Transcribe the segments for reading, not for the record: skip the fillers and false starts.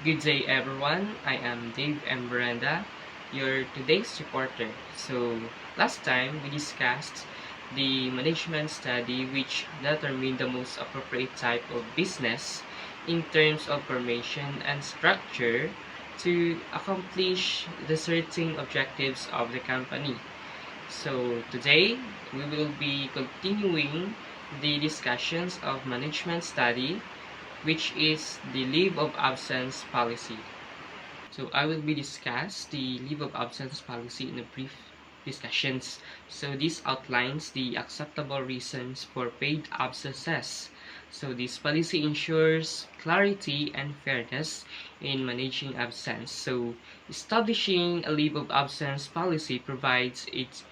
Good day everyone, I am Dave M. Brenda, your today's reporter. So, last time we discussed the management study which determined the most appropriate type of business in terms of formation and structure to accomplish the certain objectives of the company. So, today we will be continuing the discussions of management study which is the leave of absence policy. So I will be discuss the leave of absence policy in a brief discussions. So this outlines the acceptable reasons for paid absences. So this policy ensures clarity and fairness in managing absence. So establishing a leave of absence policy provides its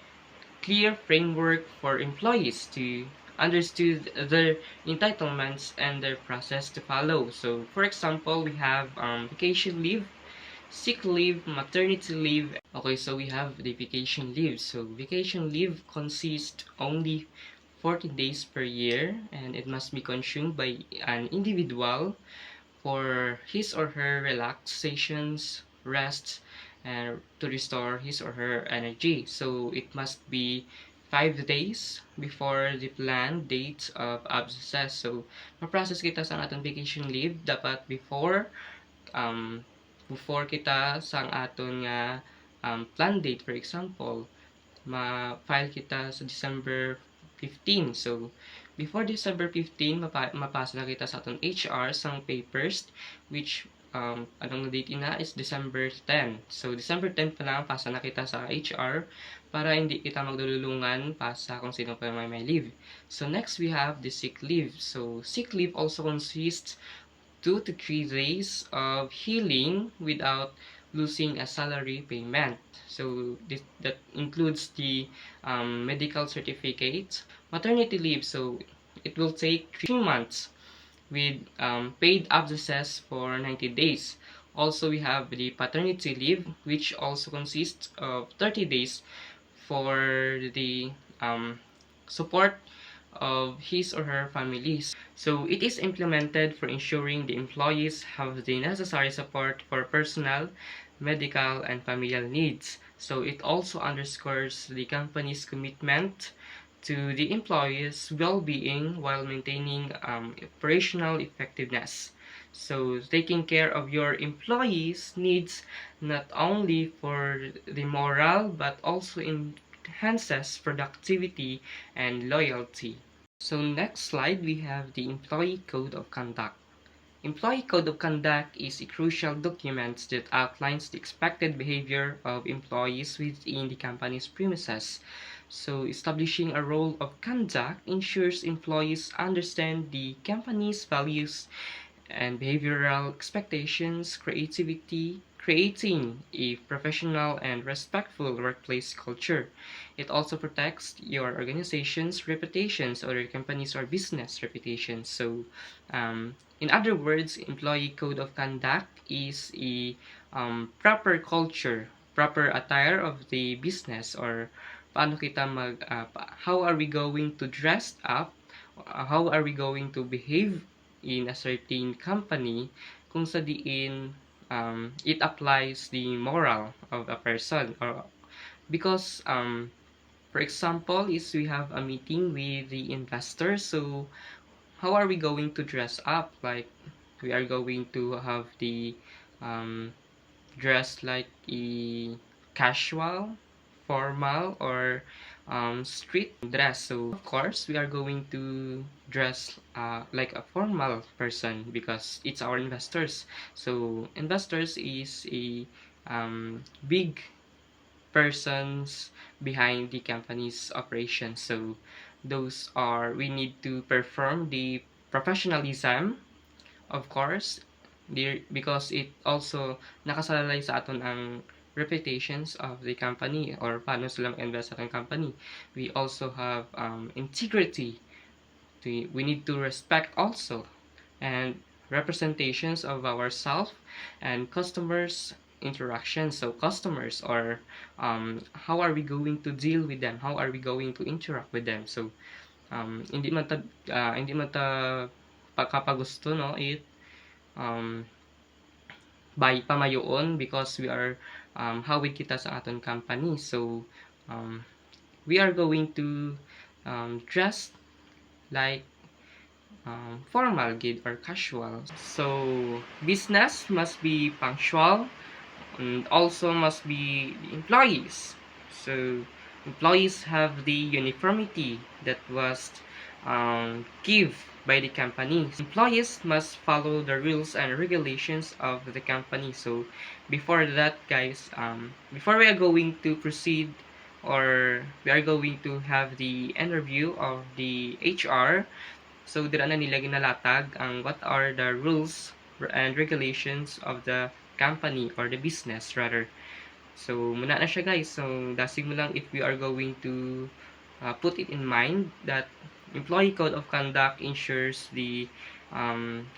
clear framework for employees to understand their entitlements and their process to follow. So, for example, we have vacation leave, sick leave, maternity leave. Okay, so we have the vacation leave. So, vacation leave consists only 14 days per year and it must be consumed by an individual for his or her relaxations, rest, and to restore his or her energy. So it must be 5 days before the planned date of abscess. So, ma-process kita sa atong vacation leave dapat um, before kita sa aton nga planned date. For example, ma-file kita sa December 15. So, before December 15, mapasa na kita sa aton HR sang papers which anong date na is December 10. So, December 10 pa lang pasa na kita sa HR para hindi kita magdululungan pa sa kung sino pa may leave. So, next we have the sick leave. So, sick leave also consists 2 to 3 days of healing without losing a salary payment. So that includes the medical certificate, maternity leave. So it will take 3 months with paid absences for 90 days. Also, we have the paternity leave, which also consists of 30 days for the support of his or her families. So it is implemented for ensuring the employees have the necessary support for personal, medical, and familial needs. So it also underscores the company's commitment to the employees' well-being while maintaining operational effectiveness. So taking care of your employees' needs not only for the morale but also enhances productivity and loyalty. So next slide, we have the Employee Code of Conduct. Employee Code of Conduct is a crucial document that outlines the expected behavior of employees within the company's premises. So establishing a rule of conduct ensures employees understand the company's values and behavioral expectations, creating a professional and respectful workplace culture. It also protects your organization's reputations or your company's or business reputations. So, in other words, employee code of conduct is a proper culture, proper attire of the business or how are we going to dress up, how are we going to behave in a certain company kung sa diin it applies the moral of a person or because for example is we have a meeting with the investor, so how are we going to dress up, like we are going to have the um, dress like a casual, formal, or street dress. So of course, we are going to dress like a formal person because it's our investors. So investors is a big persons behind the company's operations. So those are we need to perform the professionalism, of course, because it also nakasalalay sa aton ang reputations of the company or paano sila mag-invest sa ating company. We also have integrity. We need to respect also and representations of ourselves and customers interaction. So customers or how are we going to deal with them? How are we going to interact with them? So hindi man ta pagkapagusto no it um, by pamayoon because we are hawid kita sa aton company. So we are going to dress like formal gid or casual. So business must be punctual and also must be the employees. So employees have the uniformity that was give by the company. Employees must follow the rules and regulations of the company. So before that, guys, before we are going to proceed or we are going to have the interview of the HR, so dira na nila ginalatag ang what are the rules and regulations of the company or the business rather. So muna na siya guys. So dasig mo lang if we are going to put it in mind that employee code of conduct ensures the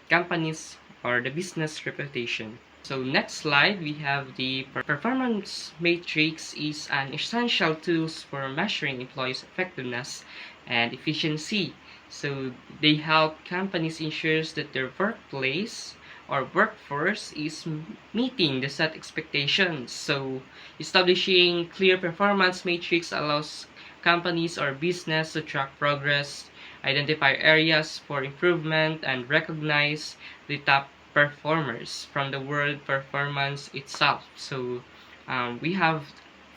company's or the business reputation. So next slide, we have the performance matrix is an essential tools for measuring employees' effectiveness and efficiency. So they help companies ensure that their workplace or workforce is meeting the set expectations. So establishing clear performance matrix allows companies or business to track progress, identify areas for improvement, and recognize the top performers from the world performance itself. So we have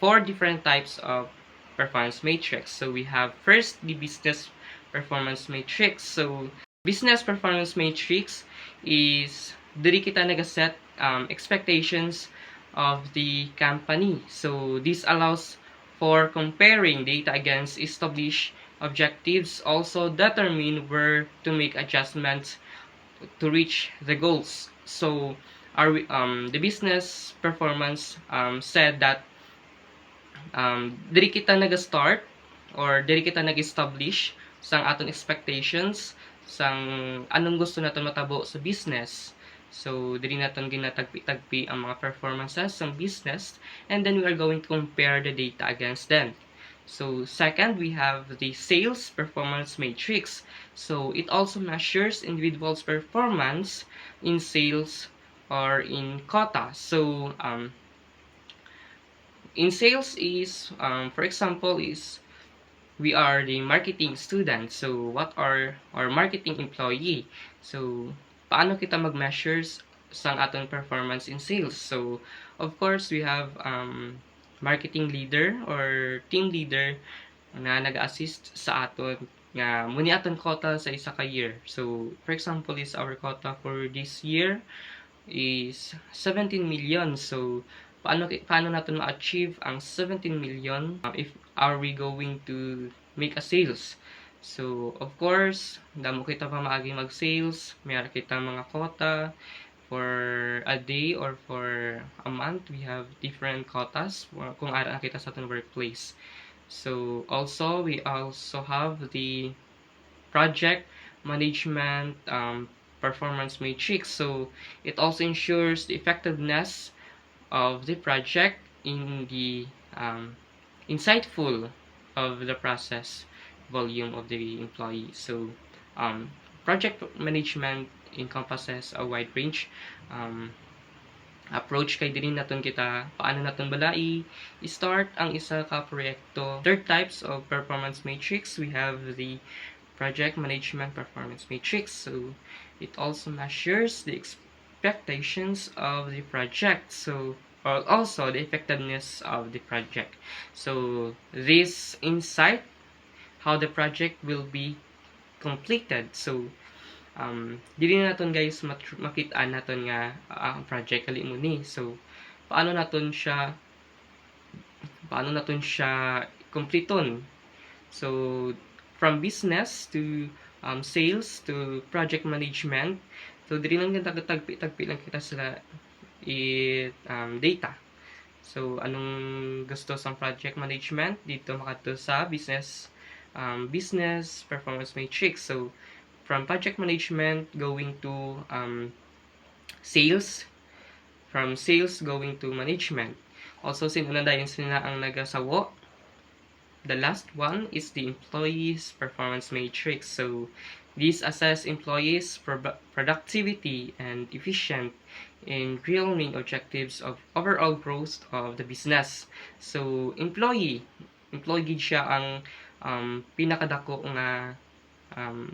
4 different types of performance matrix. So we have first the business performance matrix. So business performance matrix is diri kita nagaset expectations of the company. So this allows for comparing data against established objectives, also determine where to make adjustments to reach the goals. So the business performance said that diri kita nag-start or diri kita nag-establish sang aton expectations sang anong gusto naton matabo sa business. So diri naton ginatagpi-tagpi ang mga performances ng business, and then we are going to compare the data against them. So second, we have the sales performance matrix. So it also measures individuals' performance in sales or in quota. So in sales is, for example, is we are the marketing student. So what are our marketing employee? So paano kita mag-measures sang aton performance in sales? So of course, we have marketing leader or team leader na nag-assist sa aton nga muni aton quota sa isa ka year. So for example, is our quota for this year is 17 million. So paano natin ma-achieve ang 17 million if are we going to make a sales? So of course, damo kita pa maagi mag-sales, mayroon kita mga quota for a day or for a month. We have different quotas kung ara kita sa ating workplace. So also we also have the project management performance matrix. So it also ensures the effectiveness of the project in the insightful of the process volume of the employee. So project management encompasses a wide range approach kay diri naton kita paano naton balai i-start ang isa ka proyekto. Third types of performance matrix, we have the project management performance matrix. So it also measures the expectations of the project, so or also the effectiveness of the project. So this insight how the project will be completed. So dili naton guys makitaan naton nga ang project kali mo ni. So paano naton siya kompleton? So from business to sales to project management, so dili lang kita tagpi lang kita sila data. So anong gusto sa project management dito makadto sa business performance matrix. So from project management going to sales, from sales going to management. Also sinunadayon sila ang nagasawo. The last one is the employees performance matrix. So These assess employees' productivity and efficient in real main objectives of overall growth of the business. So, employee gid siya ang pinakadako nga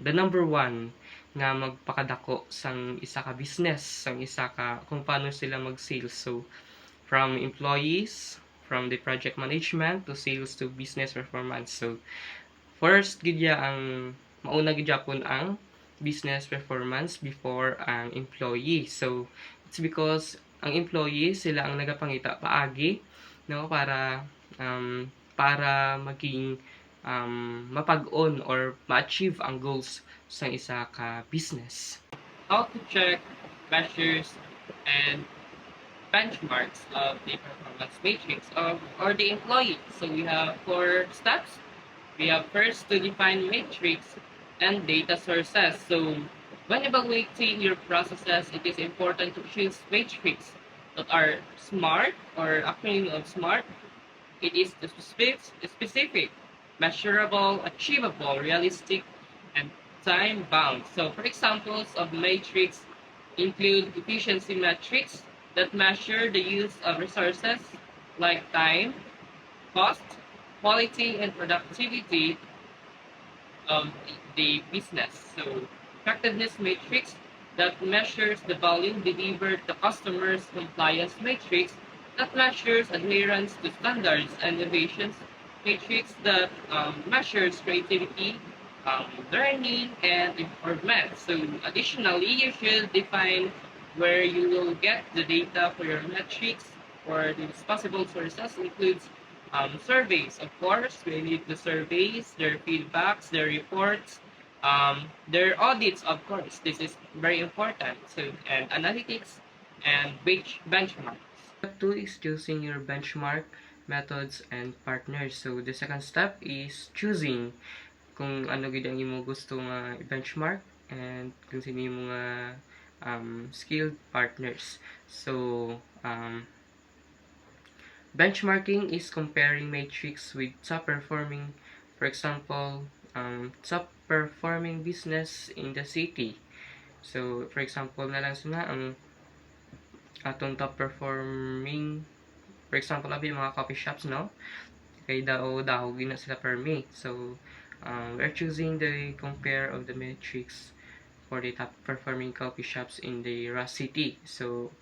the number one nga magpakadako sang isa ka business, sang isa ka kung paano sila mag-sales. So, from employees, from the project management to sales to business performance. So, first gid ya ang mauna gid japon ang business performance before ang employee. So, it's because ang employee sila ang nagapangita paagi no para maging mapag-on or ma-achieve ang goals sa isa ka business. How to check measures and benchmarks of the performance matrix of or the employee. So we have 4 steps. We have first to define matrix and data sources. So when evaluating your processes, it is important to choose matrix that are SMART or acronym of SMART. It is specific, measurable, achievable, realistic, and time bound. So for examples of matrix include efficiency metrics that measure the use of resources like time, cost, quality, and productivity of the business. So effectiveness matrix that measures the volume delivered to customers, compliance matrix that measures adherence to standards, and innovations matrix that measures creativity, learning, and improvement. So additionally, you should define where you will get the data for your metrics. For these possible sources includes surveys. Of course, we need the surveys, their feedbacks, their reports, their audits. Of course, this is very important. So, and analytics and benchmarks. Step 2 is choosing your benchmark methods and partners. So, the second step is choosing kung ano gid ang imo gusto nga benchmark and kung sino yung mga skilled partners. So, benchmarking is comparing matrix with top performing, for example, top performing business in the city. So, for example, na lang sina ang atong top performing, for example, abi mga coffee shops, no? Kay daw gina sila per me. So, we're choosing the compare of the metrics for the top performing coffee shops in the Ras City. So,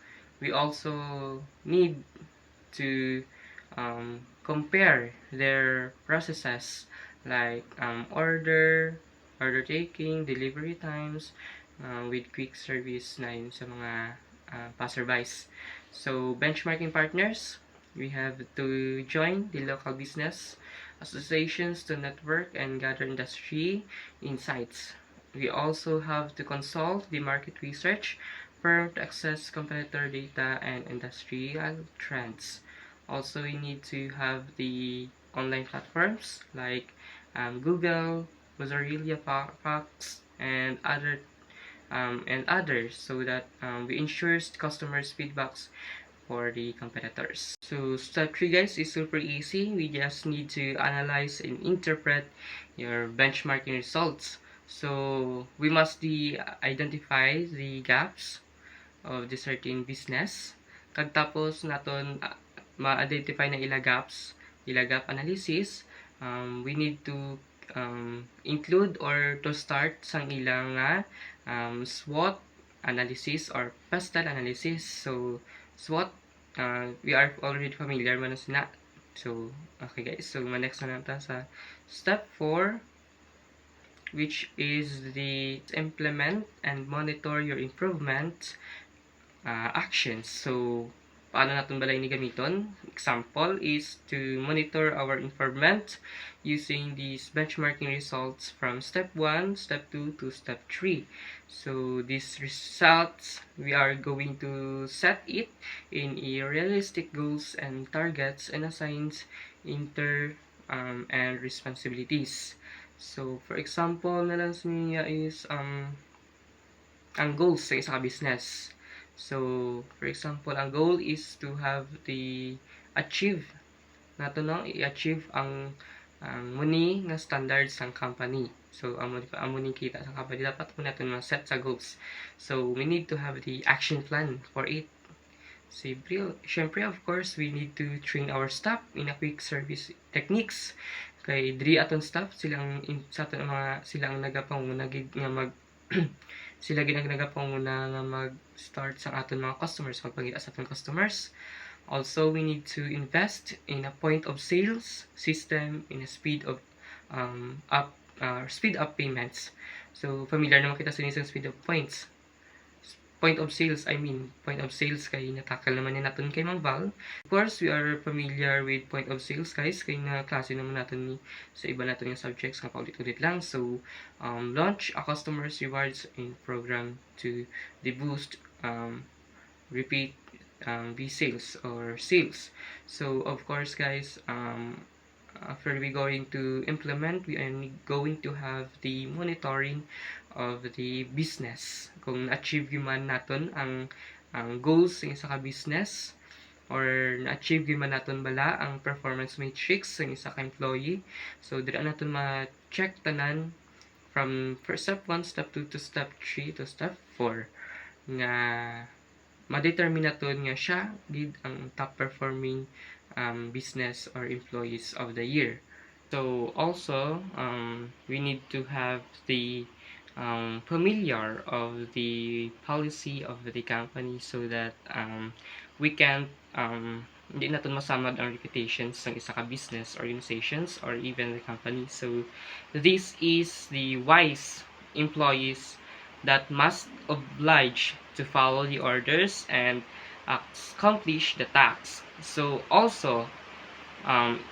we also need to compare their processes like order taking, delivery times, with quick service na yun sa mga passerbys. So, benchmarking partners, we have to join the local business associations to network and gather industry insights. We also have to consult the market research firm to access competitor data and industrial trends. Also, we need to have the online platforms like Google, Mozzarella Fox, and others, so that we ensure customers' feedbacks for the competitors. So step 3 guys is super easy. We just need to analyze and interpret your benchmarking results. So we must identify the gaps of the certain business. Kag tapos naton ma-identify na ila gap analysis, we need to include or to start sang ilang SWOT analysis or PESTEL analysis. So SWOT, we are already familiar man na. So okay guys, so next na natin sa step 4, which is the implement and monitor your improvement actions. So paano natin balay ni gamiton? Example is to monitor our improvement using these benchmarking results from step 1, step 2 to step 3. So these results, we are going to set it in a realistic goals and targets and assigns and responsibilities. So for example na lang niya is ang goals sa isa ka business. So, for example, ang goal is to have the achieve nato no i-achieve ang ang muni nga standards ng company. So amo ni kita sa company dapat mo natin ma-set sa goals. So we need to have the action plan for it. Siyempre, of course, we need to train our staff in a quick service techniques. Kay diri aton staff silang sa aton mga silang nagapanguna gid nga mag sila gid ang nagapanguna nga mag-start sa aton mga customers, magpangita sa aton customers. Also, we need to invest in a point of sales system in a speed up payments. So familiar naman kita sa inyong speed up points. Point of sales, point of sales kay natakal naman ni naton kay Mang Val. Of course, we are familiar with point of sales guys, kay na klase naman natin ni sa iba natin yung subjects nga paulit-ulit lang. So, launch a customer's rewards in program to the boost repeat sales or sales. So, of course guys, after we going to implement, we are going to have the monitoring of the business. Kung na-achieve man naton ang goals ng isa ka business or na-achieve man naton bala ang performance matrix ng isa ka employee. So dira naton ma-check tanan from step 1, step 2 to step 3 to step 4 nga ma-determine naton nga siya gid ang top performing business or employees of the year. So also we need to have the familiar of the policy of the company so that we can hindi natin masamad ang reputations ng isa ka business organizations or even the company. So this is the wise employees that must oblige to follow the orders and accomplish the tasks. So also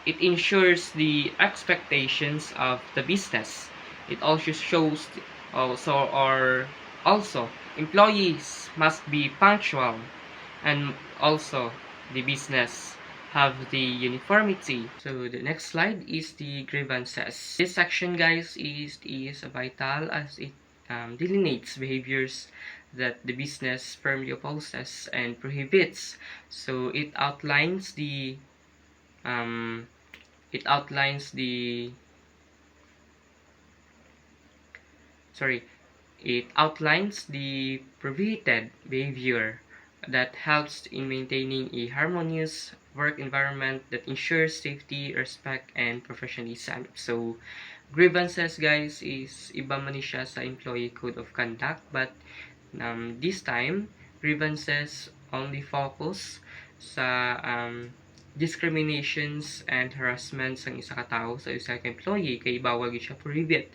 it ensures the expectations of the business. It also shows also employees must be punctual, and also the business have the uniformity. So the next slide is the grievances. This section guys is vital as it delineates behaviors that the business firmly opposes and prohibits. So it outlines the um, it outlines the prohibited behavior that helps in maintaining a harmonious work environment that ensures safety, respect, and professionalism. So, grievances, guys, is iba man siya sa employee code of conduct, but this time, grievances only focus sa discriminations and harassment ng isa ka tao sa isa ka employee, kay bawal gid siya prohibit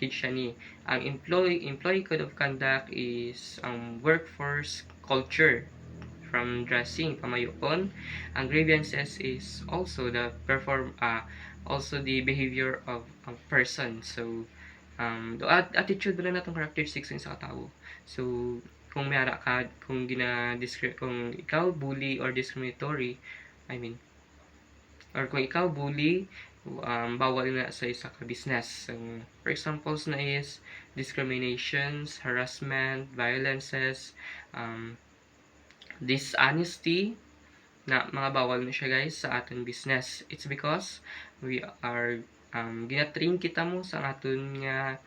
gid siya ni. Ang employee code of conduct is ang workforce culture from dressing pamayokon. Ang grievances is also the behavior of a person. So the attitude ba natong characteristics ng isa ka tawo. So kung mayara ka, kung ikaw bully or discriminatory, or kung ikaw bully, bawal na sa isa ka business. So, for examples na is discriminations, harassment, violences, dishonesty, na mga bawal na siya guys sa aton business. It's because we are ginatrain kita mo sa aton nga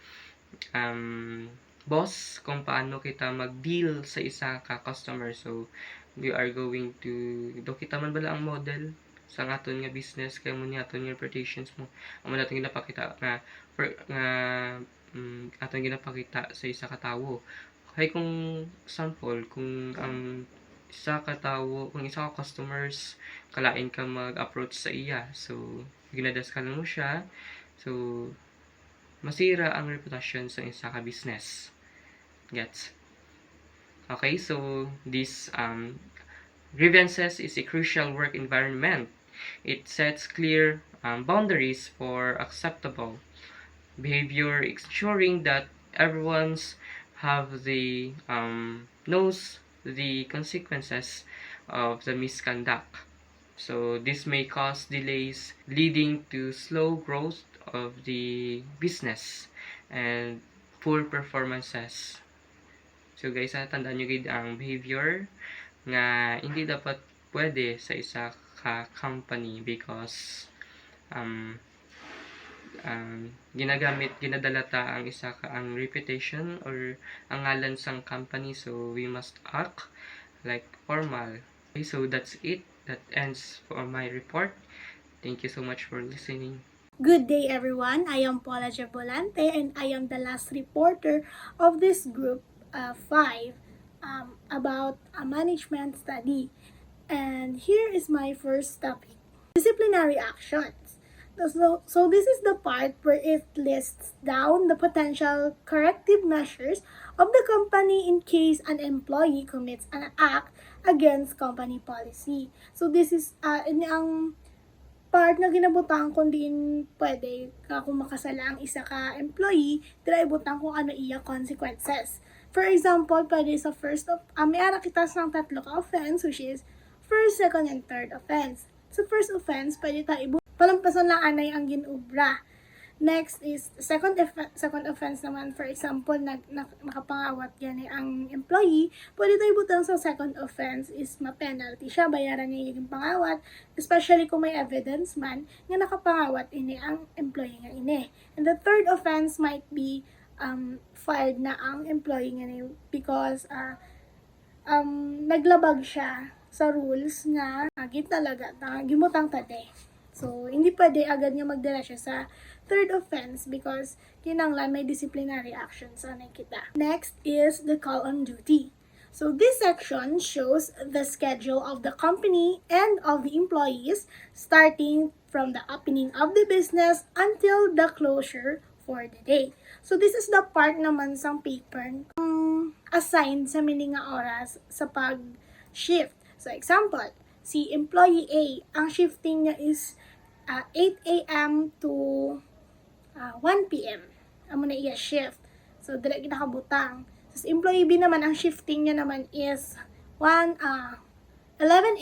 boss kung paano kita mag-deal sa isa ka customer. So we are going to do kita man bala ang model sa aton nga business kay mo ni aton nga reputations mo amo naton ginapakita nga aton ginapakita sa isa ka tawo. Kay kung sample, kung ang isa ka tawo, kung isa ka customers kalain ka mag-approach sa iya, so ginadaskalan mo siya, so masira ang reputasyon sa isa ka business. Gets? Okay, so this grievances is a crucial work environment. It sets clear boundaries for acceptable behavior, ensuring that everyone's have the knows the consequences of the misconduct. So this may cause delays, leading to slow growth of the business and poor performances. So guys, tandaan nyo gid ang behavior nga hindi dapat pwede sa isa ka company because um, ginadalata ang isa ka ang reputation or ang ngalan sang company, so we must act like formal. Okay, so that's it. That ends for my report. Thank you so much for listening. Good day, everyone. I am Paula Jabolante, and I am the last reporter of this group 5 about a management study. And here is my first topic: disciplinary actions. So this is the part where it lists down the potential corrective measures of the company in case an employee commits an act against company policy. So this is ang part na ginabutang kung din pwede kung makasala ang isa ka employee, dira ibutang kung ano iya consequences. For example, pwede sa first of, may ara kita ng tatlo ka offense, which is first, second, and third offense. Sa first offense, pwede tayo palampasan lang anay ang ginubra. Next is second offense naman, for example, nakapangawat yan ang employee, pwede tayo butang sa second offense is ma-penalty siya, bayaran niya yung pangawat, especially kung may evidence man nga nakapangawat ini ang employee nga ini. And the third offense might be fired na ang employee nga ini because naglabag siya sa rules nga agit talaga gimutang tade. So, hindi pwede agad nga magdala siya sa third offense because kinanglan may disciplinary actions sa kita. Next is the call on duty. So, this section shows the schedule of the company and of the employees starting from the opening of the business until the closure for the day. So, this is the part naman sa paper assigned sa mininga oras sa pag-shift. So, example, si employee A, ang shifting niya is 8 a.m. to 1 p.m. Amo na iya shift. So, dala ginakabutang. So, employee B naman, ang shifting niya naman is 11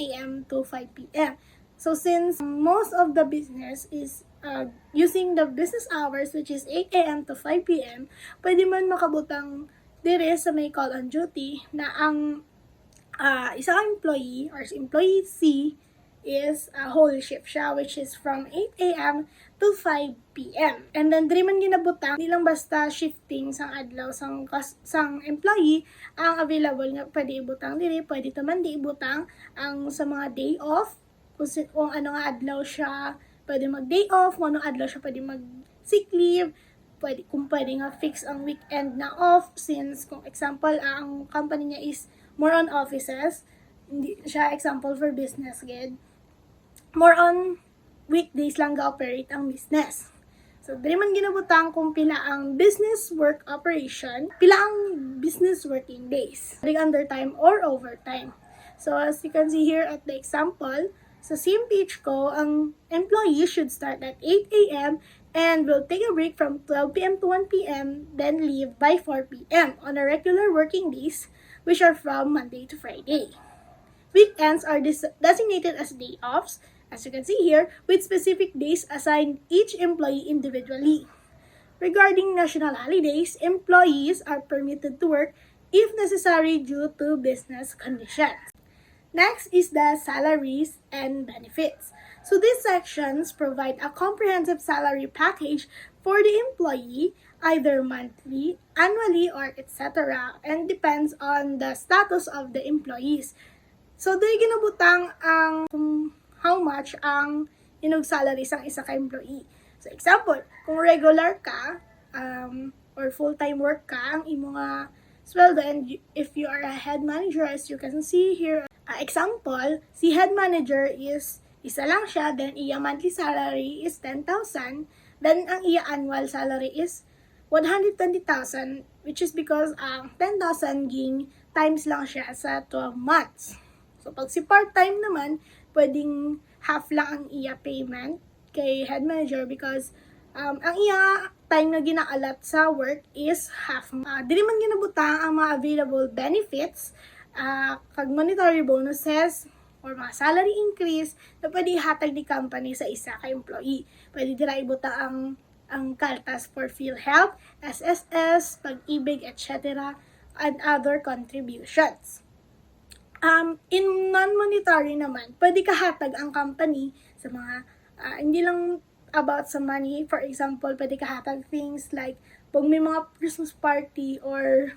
a.m. to 5 p.m. So, since most of the business is using the business hours, which is 8 a.m. to 5 p.m., pwede man makabutang dire sa may call on duty na ang isang employee or employee C is a whole shift siya, which is from 8 a.m. to 5 p.m. And then, di man ginabutang, di lang basta shifting sang adlaw sang employee ang available nga pwede ibutang diri, pwede taman di ibutang ang sa mga day off, kung ano nga adlaw siya pwede mag-day off, kung ano adlaw siya pwede mag-sick leave, kung pwede nga fix ang weekend na off, since kung example, ang company niya is more on offices, hindi siya example for business gid. More on weekdays lang ga-operate ang business. So, dili man ginabutang kung pila ang business work operation, pila ang business working days, under time or overtime. So, as you can see here at the example, sa same page ko, ang employee should start at 8 a.m. and will take a break from 12 p.m. to 1 p.m. then leave by 4 p.m. on a regular working days, which are from Monday to Friday. Weekends are designated as day offs, as you can see here, with specific days assigned each employee individually. Regarding national holidays, employees are permitted to work if necessary due to business conditions. Next is the salaries and benefits. So these sections provide a comprehensive salary package for the employee, either monthly, annually, or etc., and depends on the status of the employees. So, dahil ginabutang ang how much ang salary sang isa ka employee. So, example, kung regular ka, or full-time work ka, ang imo nga sweldo, and if you are a head manager, as you can see here, example, si head manager is isa lang siya, then iya monthly salary is 10,000, then ang iya annual salary is 120,000, which is because ang 10,000 ging times lang siya sa 12 months. So, pag si part-time naman, pwedeng half lang ang iya payment kay head manager because ang iya time na ginaalat sa work is half. Dili man ginabutang ang mga available benefits, kag monetary bonuses, or mga salary increase na pwede hatag ni company sa isa ka employee. Pwede dira ibutang ang kaltas for PhilHealth, SSS, Pag-ibig, etc., and other contributions. In non-monetary naman, pwede kahatag ang company sa mga hindi lang about sa money. For example, pwede kahatag things like pag may mga Christmas party or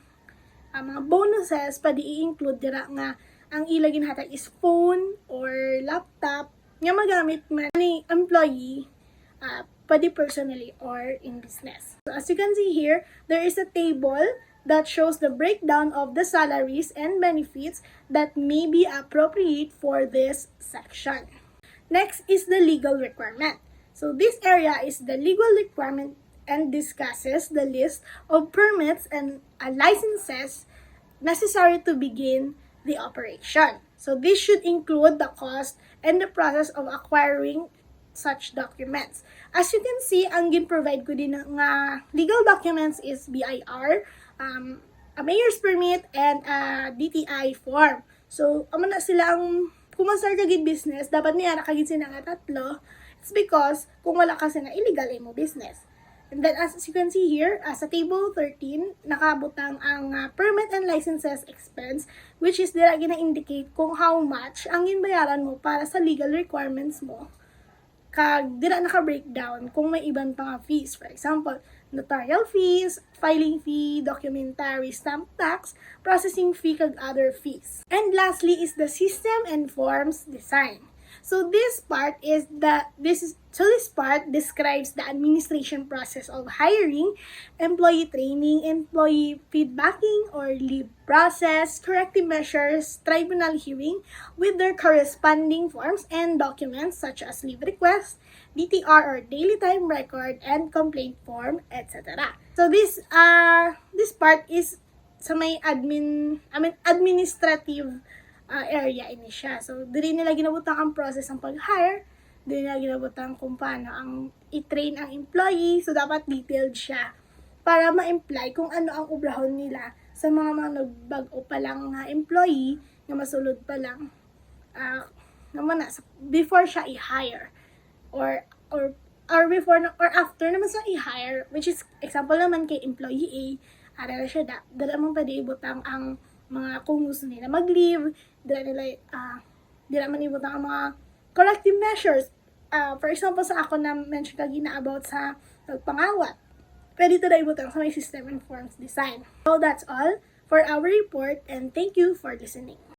mga bonuses, pwede i-include dira nga ang ila ginhatag is phone or laptop nga magamit man ni employee, pwede personally or in business. So as you can see here, there is a table that shows the breakdown of the salaries and benefits that may be appropriate for this section. Next is the legal requirement. So this area is the legal requirement and discusses the list of permits and licenses necessary to begin the operation. So this should include the cost and the process of acquiring such documents. As you can see, ang gin-provide ko din nga legal documents is BIR, a mayor's permit, and a DTI form. So, amo na sila ang kung ma-start ka gid business, dapat niya nakagid sila nga tatlo. It's because kung wala kasi na illegal mo business. And then, as you can see here, sa table 13, nakabutang ang permit and licenses expense, which is dira gina-indicate kung how much ang ginbayaran mo para sa legal requirements mo. Kag dira naka-breakdown kung may ibang pang fees. For example, notarial fees, filing fee, documentary stamp tax, processing fee, kag other fees. And lastly is the system and forms design. So this part describes the administration process of hiring, employee training, employee feedbacking or leave process, corrective measures, tribunal hearing with their corresponding forms and documents such as leave request, DTR or daily time record, and complaint form, etc. So this part is sa may administrative area ini siya. So, dili nila ginabutang ang process ng pag-hire, dili nila ginabutang kung paano ang i-train ang employee. So, dapat detailed siya para ma-imply kung ano ang obrahon nila sa mga nagbago pa lang nga employee na masulod pa lang naman before siya i-hire or before or after naman sa i-hire, which is example naman kay employee A, ara na siya dala man pwede ibutang ang mga kung gusto nila mag-leave, dila man ibutang ang mga corrective measures. For example, sa ako na mention kagina about sa pangawat, pwede ito na ibutang sa may system and forms design. So that's all for our report, and thank you for listening.